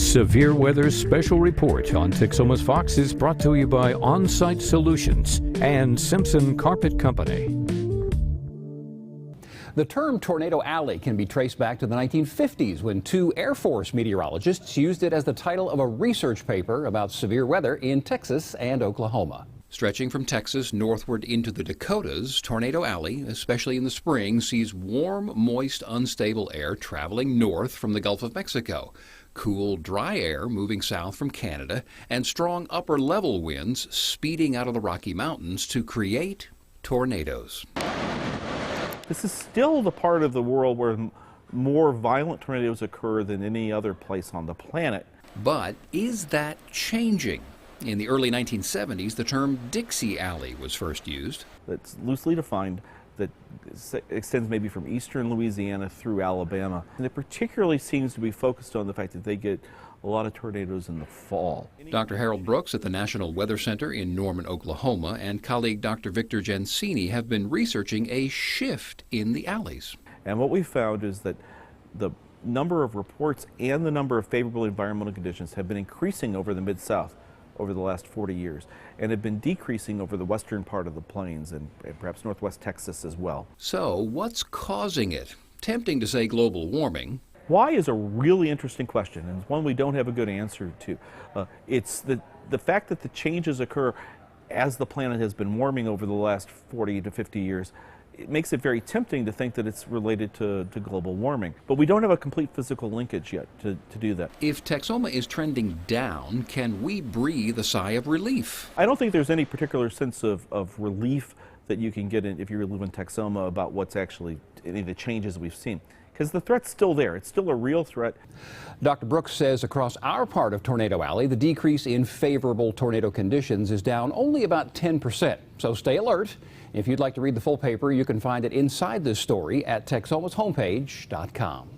Severe Weather Special Report on Texoma's Fox is brought to you by On-Site Solutions and Simpson Carpet Company. The term Tornado Alley can be traced back to the 1950s when two Air Force meteorologists used it as the title of a research paper about severe weather in Texas and Oklahoma. Stretching from Texas northward into the Dakotas, Tornado Alley, especially in the spring, sees warm, moist, unstable air traveling north from the Gulf of Mexico, cool, dry air moving south from Canada, and strong upper-level winds speeding out of the Rocky Mountains to create tornadoes. This is still the part of the world where more violent tornadoes occur than any other place on the planet. But is that changing? In the early 1970s, the term Dixie Alley was first used. It's loosely defined, that extends maybe from eastern Louisiana through Alabama. And it particularly seems to be focused on the fact that they get a lot of tornadoes in the fall. Dr. Harold Brooks at the National Weather Center in Norman, Oklahoma, and colleague Dr. Victor Gensini have been researching a shift in the alleys. And what we found is that the number of reports and the number of favorable environmental conditions have been increasing over the Mid-South over the last 40 years, and have been decreasing over the western part of the plains and perhaps northwest Texas as well. So what's causing it? Tempting to say global warming. Why is a really interesting question, and it's one we don't have a good answer to. It's the fact that the changes occur as the planet has been warming over the last 40 to 50 years. It makes it very tempting to think that it's related to global warming. But we don't have a complete physical linkage yet to do that. If Texoma is trending down, can we breathe a sigh of relief? I don't think there's any particular sense of relief that you can get if you live in Texoma about what's actually any of the changes we've seen. Because the threat's still there. It's still a real threat. Dr. Brooks says across our part of Tornado Alley, the decrease in favorable tornado conditions is down only about 10%. So stay alert. If you'd like to read the full paper, you can find it inside this story at Texomashomepage.com.